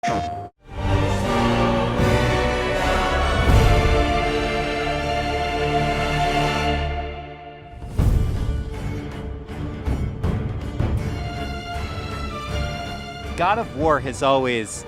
God of War has always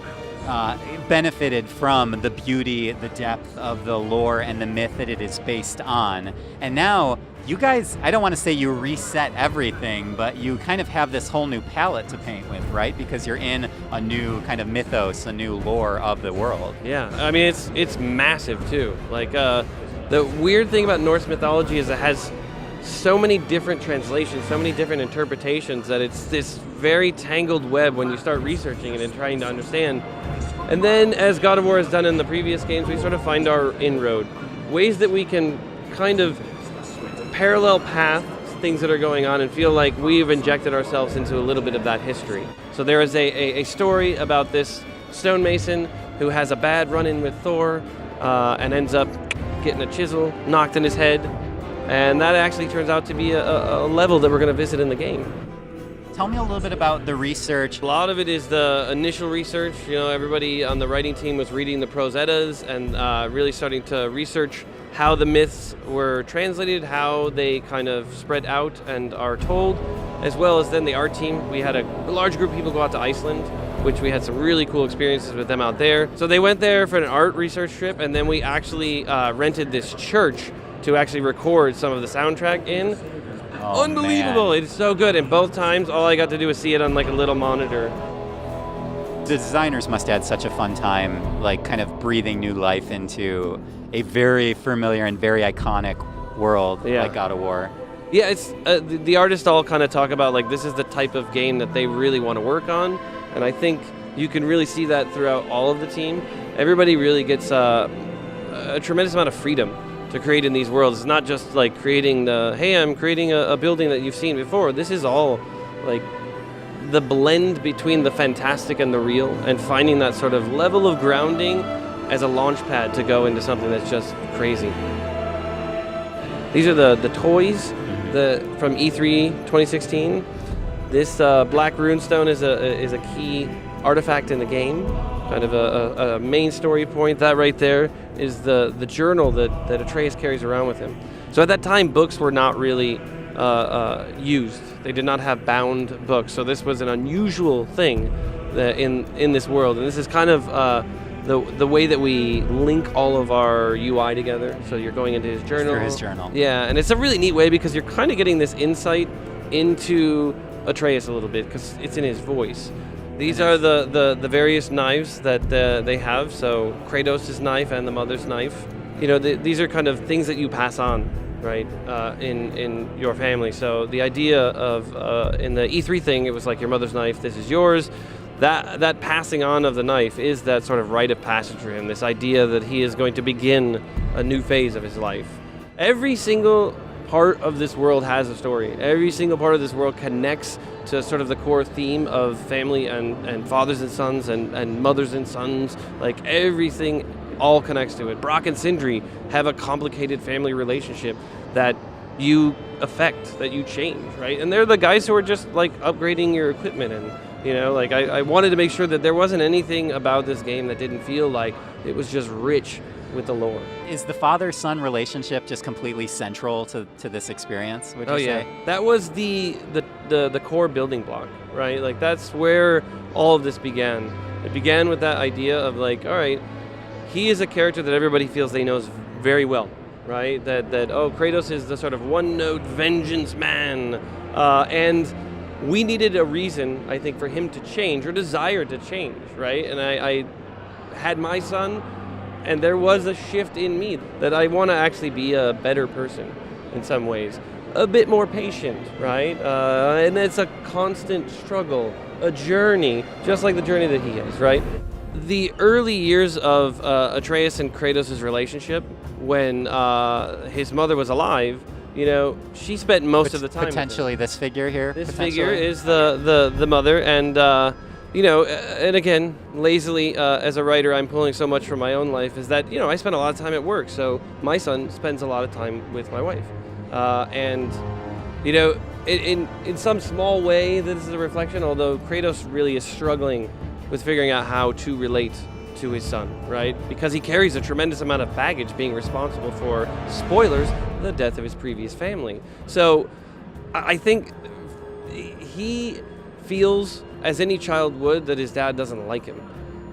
benefited from the beauty, the depth of the lore and the myth that it is based on. And now you guys, I don't want to say you reset everything, but you kind of have this whole new palette to paint with, right? Because you're in a new kind of mythos, a new lore of the world. Yeah, I mean, it's massive too. Like, the weird thing about Norse mythology is it has so many different translations, so many different interpretations, that it's this very tangled web when you start researching it and trying to understand. And then, as God of War has done in the previous games, we sort of find our inroad. Ways that we can kind of parallel path things that are going on and feel like we've injected ourselves into a little bit of that history. So there is a story about this stonemason who has a bad run-in with Thor and ends up getting a chisel knocked in his head. And that actually turns out to be a level that we're going to visit in the game. Tell me a little bit about the research. A lot of it is the initial research. You know, everybody on the writing team was reading the prose eddas and really starting to research how the myths were translated, how they kind of spread out and are told, as well as then the art team. We had a large group of people go out to Iceland, which we had some really cool experiences with them out there. So they went there for an art research trip, and then we actually rented this church to actually record some of the soundtrack in. Oh, unbelievable, man. It's so good, and both times all I got to do was see it on like a little monitor. The designers must have had such a fun time, like kind of breathing new life into a very familiar and very iconic world like God of War. Yeah, it's the artists all kind of talk about like this is the type of game that they really want to work on, and I think you can really see that throughout all of the team. Everybody really gets a tremendous amount of freedom to create in these worlds. It's not just like creating I'm creating a building that you've seen before. This is all like the blend between the fantastic and the real, and finding that sort of level of grounding as a launch pad to go into something that's just crazy. These are the toys from E3 2016. This black runestone is a key artifact in the game, kind of a main story point. That right there is the journal that Atreus carries around with him. So at that time, books were not really used. They did not have bound books. So this was an unusual thing in this world. And this is kind of the way that we link all of our UI together. So you're going into his journal. Through his journal. Yeah, and it's a really neat way because you're kind of getting this insight into Atreus a little bit because it's in his voice. These are the various knives that they have. So Kratos' knife and the mother's knife. You know, these are kind of things that you pass on, right, in your family. So the idea of in the E3 thing, it was like your mother's knife, this is yours. That passing on of the knife is that sort of rite of passage for him, this idea that he is going to begin a new phase of his life. Every single part of this world has a story. Every single part of this world connects to sort of the core theme of family and fathers and sons and mothers and sons. Like everything all connects to it. Brock and Sindri have a complicated family relationship that you affect, that you change, right? And they're the guys who are just like upgrading your equipment. And you know, like I wanted to make sure that there wasn't anything about this game that didn't feel like it was just rich with the lore. Is the father-son relationship just completely central to this experience, would you say? That was the core building block, right? Like that's where all of this began. It began with that idea of like, all right, he is a character that everybody feels they knows very well, right? That Kratos is the sort of one-note vengeance man, and we needed a reason, I think, for him to change or desire to change, right? And I had my son, and there was a shift in me that I want to actually be a better person in some ways, a bit more patient, right? And it's a constant struggle, a journey, just like the journey that he is, right? The early years of Atreus and Kratos' relationship, when his mother was alive, you know, she spent most of the time potentially with this figure here. This figure is the mother, and you know, and again, lazily as a writer, I'm pulling so much from my own life. Is that, you know, I spend a lot of time at work, so my son spends a lot of time with my wife, and you know, in some small way, this is a reflection. Although Kratos really is struggling with figuring out how to relate to his son, right? Because he carries a tremendous amount of baggage being responsible for, spoilers, the death of his previous family. So I think he feels, as any child would, that his dad doesn't like him.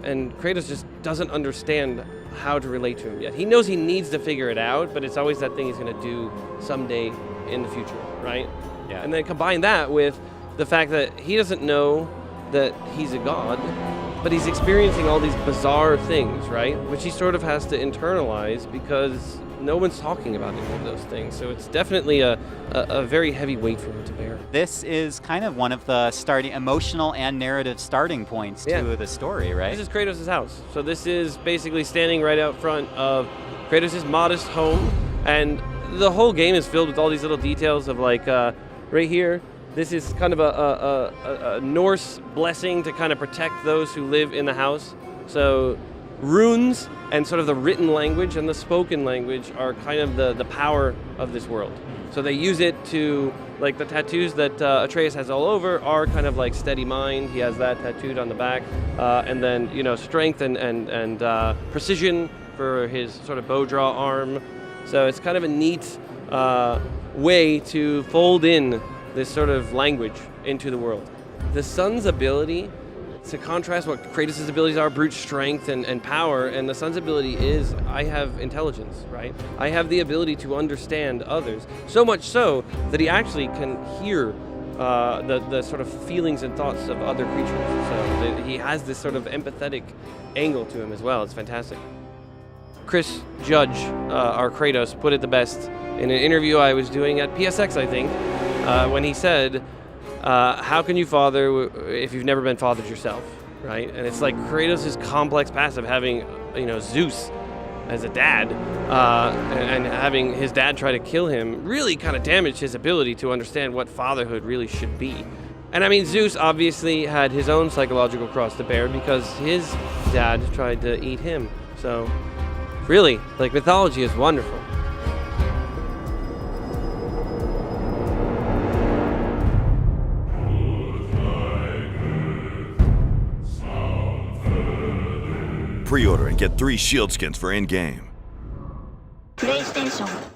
And Kratos just doesn't understand how to relate to him yet. He knows he needs to figure it out, but it's always that thing he's going to do someday in the future, right? Yeah. And then combine that with the fact that he doesn't know that he's a god, but he's experiencing all these bizarre things, right? Which he sort of has to internalize because no one's talking about any of those things. So it's definitely a very heavy weight for him to bear. This is kind of one of the starting emotional and narrative starting points to the story, right? This is Kratos' house. So this is basically standing right out front of Kratos' modest home. And the whole game is filled with all these little details of like, right here, this is kind of a Norse blessing to kind of protect those who live in the house. So runes and sort of the written language and the spoken language are kind of the power of this world. So they use it to, like the tattoos that Atreus has all over are kind of like steady mind. He has that tattooed on the back. And then, you know, strength and precision for his sort of bow draw arm. So it's kind of a neat way to fold in this sort of language into the world. The son's ability, to contrast what Kratos' abilities are, brute strength and power, and the son's ability is, I have intelligence, right? I have the ability to understand others, so much so that he actually can hear the sort of feelings and thoughts of other creatures. So he has this sort of empathetic angle to him as well. It's fantastic. Chris Judge, our Kratos, put it the best in an interview I was doing at PSX, I think, when he said, how can you father if you've never been fathered yourself, right? And it's like Kratos' complex past of having, you know, Zeus as a dad, and having his dad try to kill him really kind of damaged his ability to understand what fatherhood really should be. And I mean, Zeus obviously had his own psychological cross to bear because his dad tried to eat him. So really, like, mythology is wonderful. Pre-order and get 3 shield skins for in-game. PlayStation